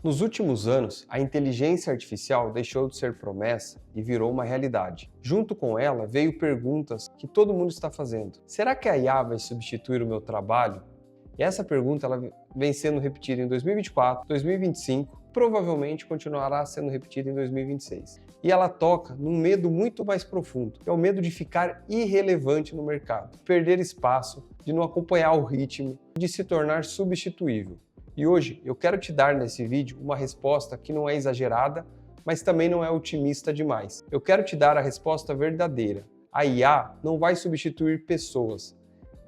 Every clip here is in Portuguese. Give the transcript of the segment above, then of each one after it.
Nos últimos anos, a inteligência artificial deixou de ser promessa e virou uma realidade. Junto com ela, veio perguntas que todo mundo está fazendo. Será que a IA vai substituir o meu trabalho? E essa pergunta ela vem sendo repetida em 2024, 2025, provavelmente continuará sendo repetida em 2026. E ela toca num medo muito mais profundo, que é o medo de ficar irrelevante no mercado, de perder espaço, de não acompanhar o ritmo, de se tornar substituível. E hoje eu quero te dar nesse vídeo uma resposta que não é exagerada, mas também não é otimista demais. Eu quero te dar a resposta verdadeira. A IA não vai substituir pessoas.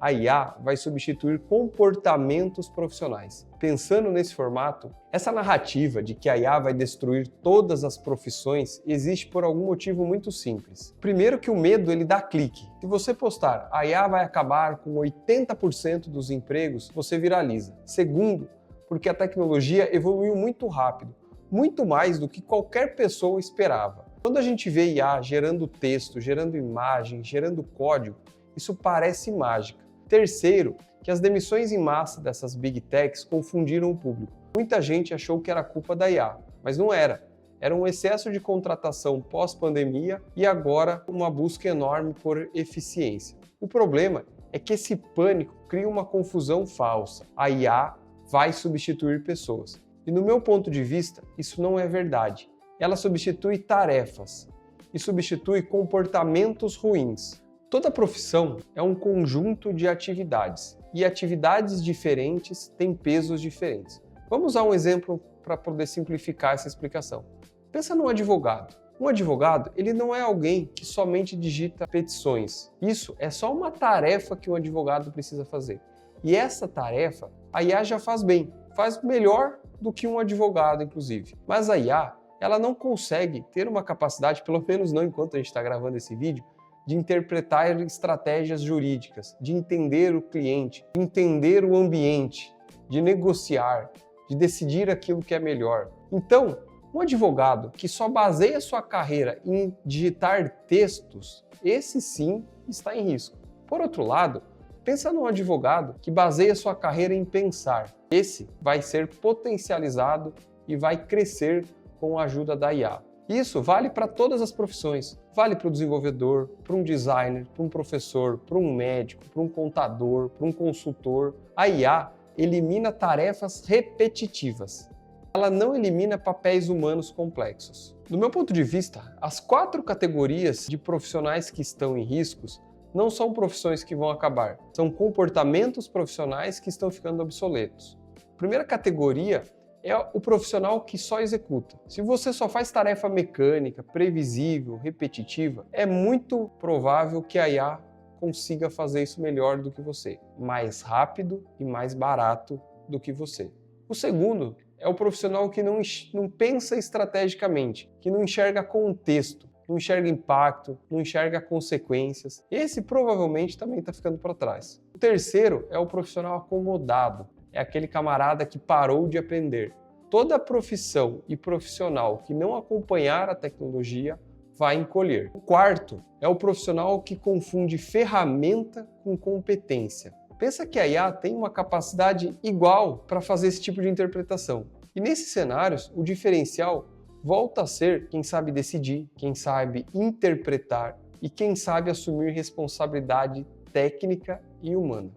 A IA vai substituir comportamentos profissionais. Pensando nesse formato, essa narrativa de que a IA vai destruir todas as profissões existe por algum motivo muito simples. Primeiro que o medo ele dá clique. Se você postar a IA vai acabar com 80% dos empregos, você viraliza. Segundo, porque a tecnologia evoluiu muito rápido, muito mais do que qualquer pessoa esperava. Quando a gente vê IA gerando texto, gerando imagem, gerando código, isso parece mágica. Terceiro, que as demissões em massa dessas Big Techs confundiram o público. Muita gente achou que era culpa da IA, mas não era. Era um excesso de contratação pós-pandemia e agora uma busca enorme por eficiência. O problema é que esse pânico cria uma confusão falsa. A IA vai substituir pessoas. E no meu ponto de vista, isso não é verdade. Ela substitui tarefas e substitui comportamentos ruins. Toda profissão é um conjunto de atividades e atividades diferentes têm pesos diferentes. Vamos usar um exemplo para poder simplificar essa explicação. Pensa num advogado. Um advogado, ele não é alguém que somente digita petições. Isso é só uma tarefa que um advogado precisa fazer. E essa tarefa, a IA já faz bem, faz melhor do que um advogado, inclusive. Mas a IA, ela não consegue ter uma capacidade, pelo menos não enquanto a gente está gravando esse vídeo, de interpretar estratégias jurídicas, de entender o cliente, de entender o ambiente, de negociar, de decidir aquilo que é melhor. Então, um advogado que só baseia sua carreira em digitar textos, esse sim está em risco. Por outro lado, pensa num advogado que baseia sua carreira em pensar. Esse vai ser potencializado e vai crescer com a ajuda da IA. Isso vale para todas as profissões. Vale para o desenvolvedor, para um designer, para um professor, para um médico, para um contador, para um consultor. A IA elimina tarefas repetitivas. Ela não elimina papéis humanos complexos. Do meu ponto de vista, as 4 categorias de profissionais que estão em riscos não são profissões que vão acabar, são comportamentos profissionais que estão ficando obsoletos. A primeira categoria é o profissional que só executa. Se você só faz tarefa mecânica, previsível, repetitiva, é muito provável que a IA consiga fazer isso melhor do que você, mais rápido e mais barato do que você. O segundo é o profissional que não pensa estrategicamente, que não enxerga contexto, não enxerga impacto, não enxerga consequências. Esse provavelmente também está ficando para trás. O terceiro é o profissional acomodado, é aquele camarada que parou de aprender. Toda profissão e profissional que não acompanhar a tecnologia vai encolher. O quarto é o profissional que confunde ferramenta com competência. Pensa que a IA tem uma capacidade igual para fazer esse tipo de interpretação. E nesses cenários, o diferencial volta a ser quem sabe decidir, quem sabe interpretar e quem sabe assumir responsabilidade técnica e humana.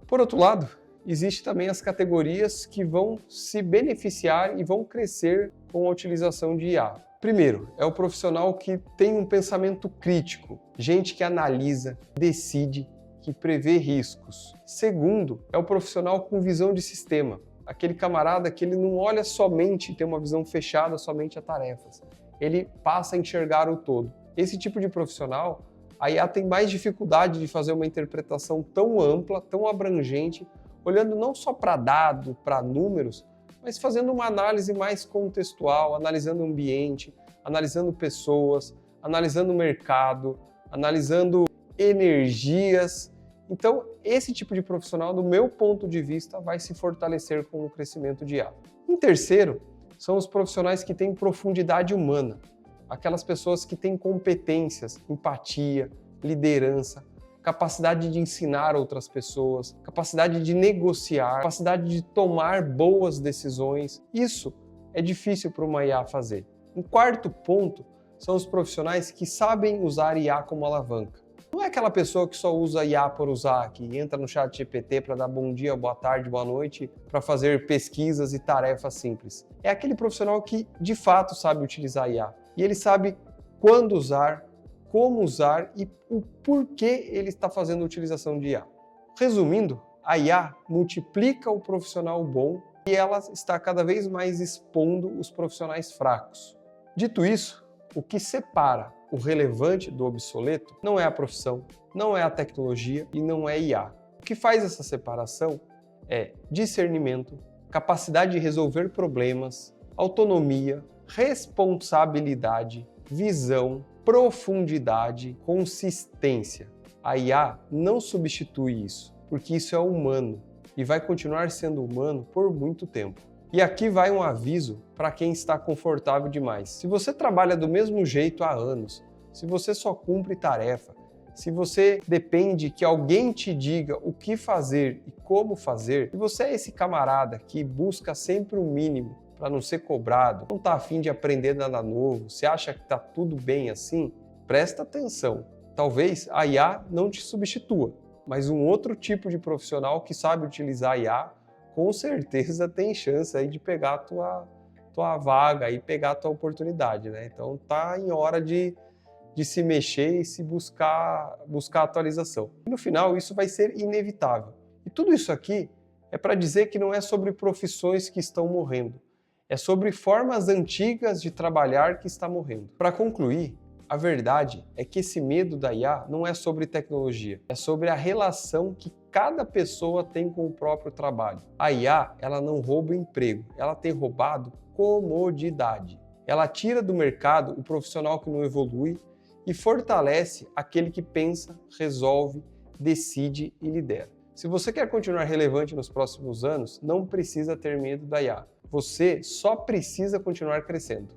Por outro lado, existem também as categorias que vão se beneficiar e vão crescer com a utilização de IA. Primeiro, é o profissional que tem um pensamento crítico, gente que analisa, decide, que prevê riscos. Segundo, é o profissional com visão de sistema, aquele camarada que ele não olha somente, tem uma visão fechada somente a tarefas. Ele passa a enxergar o todo. Esse tipo de profissional, a IA tem mais dificuldade de fazer uma interpretação tão ampla, tão abrangente, olhando não só para dados, para números, mas fazendo uma análise mais contextual, analisando o ambiente, analisando pessoas, analisando o mercado, analisando energias. Então, esse tipo de profissional, do meu ponto de vista, vai se fortalecer com o crescimento de IA. Em terceiro, são os profissionais que têm profundidade humana, aquelas pessoas que têm competências, empatia, liderança, capacidade de ensinar outras pessoas, capacidade de negociar, capacidade de tomar boas decisões. Isso é difícil para uma IA fazer. Um quarto ponto são os profissionais que sabem usar IA como alavanca. Não é aquela pessoa que só usa IA por usar, que entra no chat GPT para dar bom dia, boa tarde, boa noite, para fazer pesquisas e tarefas simples. É aquele profissional que de fato sabe utilizar IA. E ele sabe quando usar, como usar e o porquê ele está fazendo a utilização de IA. Resumindo, a IA multiplica o profissional bom e ela está cada vez mais expondo os profissionais fracos. Dito isso, o que separa o relevante do obsoleto não é a profissão, não é a tecnologia e não é IA. O que faz essa separação é discernimento, capacidade de resolver problemas, autonomia, responsabilidade, visão, profundidade, consistência. A IA não substitui isso, porque isso é humano e vai continuar sendo humano por muito tempo. E aqui vai um aviso para quem está confortável demais. Se você trabalha do mesmo jeito há anos, se você só cumpre tarefa, se você depende que alguém te diga o que fazer e como fazer, se você é esse camarada que busca sempre o mínimo para não ser cobrado, não está a fim de aprender nada novo, você acha que está tudo bem assim, presta atenção. Talvez a IA não te substitua, mas um outro tipo de profissional que sabe utilizar a IA com certeza tem chance aí de pegar a tua vaga e pegar a tua oportunidade, né? Então tá em hora de se mexer e se buscar atualização. E no final isso vai ser inevitável. E tudo isso aqui é para dizer que não é sobre profissões que estão morrendo, é sobre formas antigas de trabalhar que está morrendo. Para concluir, a verdade é que esse medo da IA não é sobre tecnologia, é sobre a relação que cada pessoa tem com o próprio trabalho. A IA, ela não rouba emprego, ela tem roubado comodidade. Ela tira do mercado o profissional que não evolui e fortalece aquele que pensa, resolve, decide e lidera. Se você quer continuar relevante nos próximos anos, não precisa ter medo da IA. Você só precisa continuar crescendo.